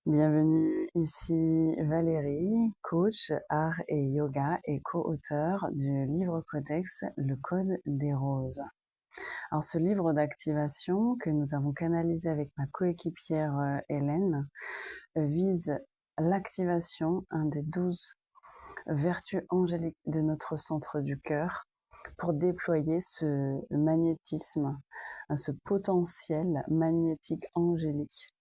Bienvenue, ici Valérie, coach art et yoga et co-auteur du livre codex Le Code des Roses. Alors ce livre d'activation que nous avons canalisé avec ma coéquipière Hélène vise l'activation des 12 vertus angéliques de notre centre du cœur pour déployer ce magnétisme, ce potentiel magnétique angélique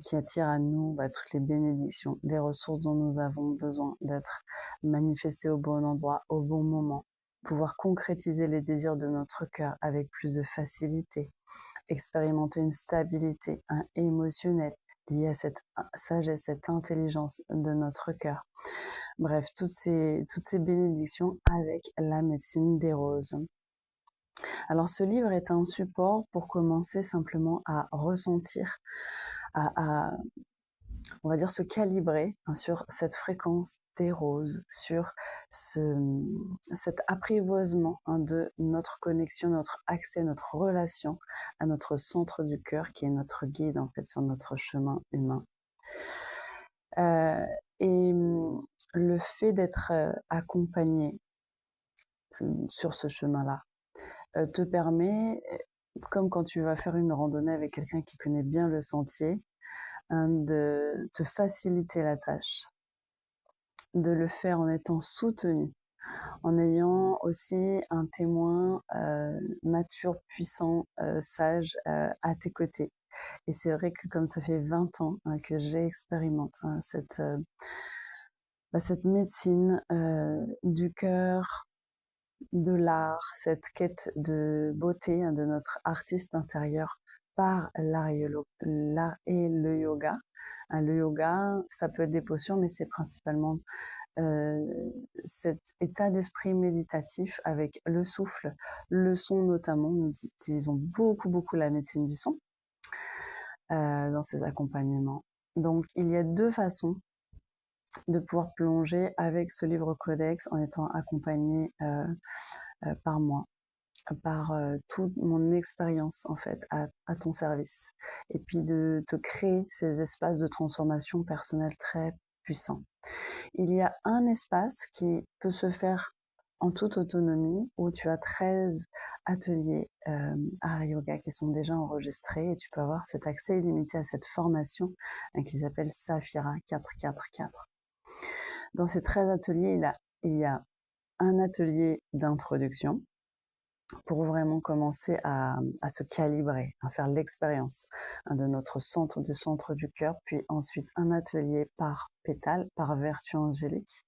qui attire à nous toutes les bénédictions, les ressources dont nous avons besoin d'être manifestées au bon endroit, au bon moment, pouvoir concrétiser les désirs de notre cœur avec plus de facilité, expérimenter une stabilité émotionnelle liée à cette sagesse, cette intelligence de notre cœur. Bref, toutes ces bénédictions avec la médecine des roses. Alors ce livre est un support pour commencer simplement à ressentir, à on va dire se calibrer sur cette fréquence des roses, sur cet apprivoisement de notre connexion, notre accès, notre relation à notre centre du cœur qui est notre guide en fait sur notre chemin humain. Et le fait d'être accompagné sur ce chemin-là te permet, comme quand tu vas faire une randonnée avec quelqu'un qui connaît bien le sentier, de te faciliter la tâche, de le faire en étant soutenu, en ayant aussi un témoin mature, puissant, sage à tes côtés. Et c'est vrai que comme ça fait 20 ans que j'expérimente cette médecine du cœur, de l'art, cette quête de beauté de notre artiste intérieur par l'art et le yoga. Le yoga, ça peut être des potions, mais c'est principalement cet état d'esprit méditatif avec le souffle, le son notamment. Nous utilisons beaucoup la médecine du son dans ces accompagnements. Donc, il y a deux façons de pouvoir plonger avec ce livre codex en étant accompagné par moi, par toute mon expérience en fait à ton service, et puis de te créer ces espaces de transformation personnelle très puissants. Il y a un espace qui peut se faire en toute autonomie où tu as 13 ateliers art yoga qui sont déjà enregistrés et tu peux avoir cet accès illimité à cette formation qui s'appelle Saphira 444. Dans ces 13 ateliers, il y a un atelier d'introduction pour vraiment commencer à se calibrer, à faire l'expérience de notre centre du cœur, puis ensuite un atelier par pétale, par vertu angélique.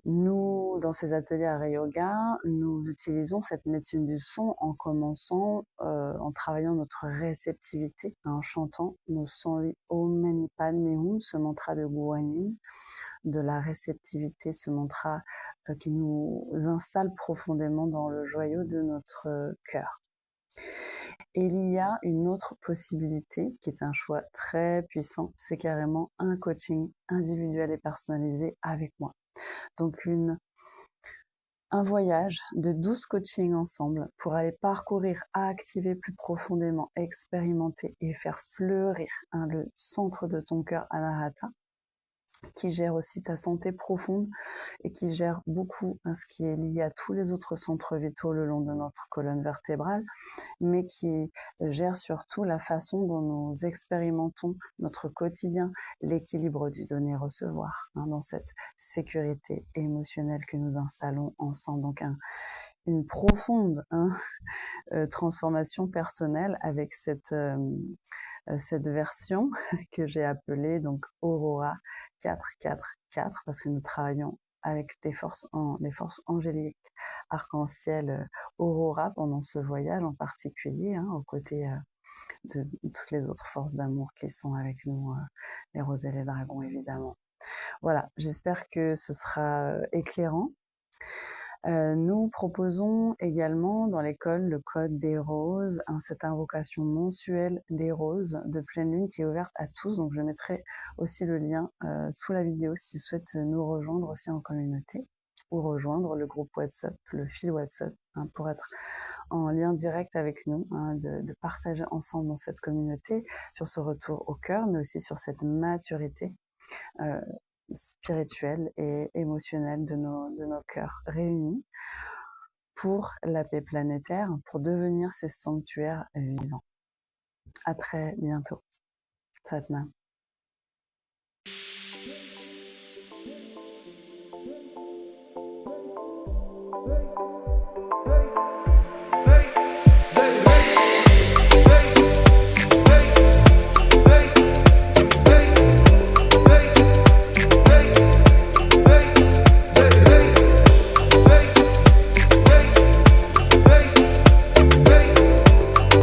Nous, dans ces ateliers à yoga, nous utilisons cette médecine du son en commençant, en travaillant notre réceptivité, en chantant nos 108 Om Mani Padme Hum, ce mantra de Guanyin, de la réceptivité, ce mantra qui nous installe profondément dans le joyau de notre cœur. Et il y a une autre possibilité qui est un choix très puissant, c'est carrément un coaching individuel et personnalisé avec moi. Donc un voyage de 12 coachings ensemble pour aller parcourir, activer plus profondément, expérimenter et faire fleurir le centre de ton cœur Anahata, qui gère aussi ta santé profonde et qui gère beaucoup ce qui est lié à tous les autres centres vitaux le long de notre colonne vertébrale, mais qui gère surtout la façon dont nous expérimentons notre quotidien, l'équilibre du donner-recevoir, dans cette sécurité émotionnelle que nous installons ensemble. Donc une profonde transformation personnelle avec cette version que j'ai appelée donc Aurora 444 parce que nous travaillons avec les forces angéliques arc-en-ciel Aurora pendant ce voyage en particulier, aux côtés de toutes les autres forces d'amour qui sont avec nous, les roses et les dragons évidemment. Voilà, j'espère que ce sera éclairant. Nous proposons également dans l'école le code des roses, cette invocation mensuelle des roses de pleine lune qui est ouverte à tous. Donc je mettrai aussi le lien sous la vidéo si tu souhaites nous rejoindre aussi en communauté. ou rejoindre le groupe WhatsApp, le fil WhatsApp, hein, pour être en lien direct avec nous, hein, de partager ensemble dans cette communauté sur ce retour au cœur, mais aussi sur cette maturité spirituelle et émotionnelle de nos cœurs réunis pour la paix planétaire, pour devenir ces sanctuaires vivants. À très bientôt. Satnam. Hey.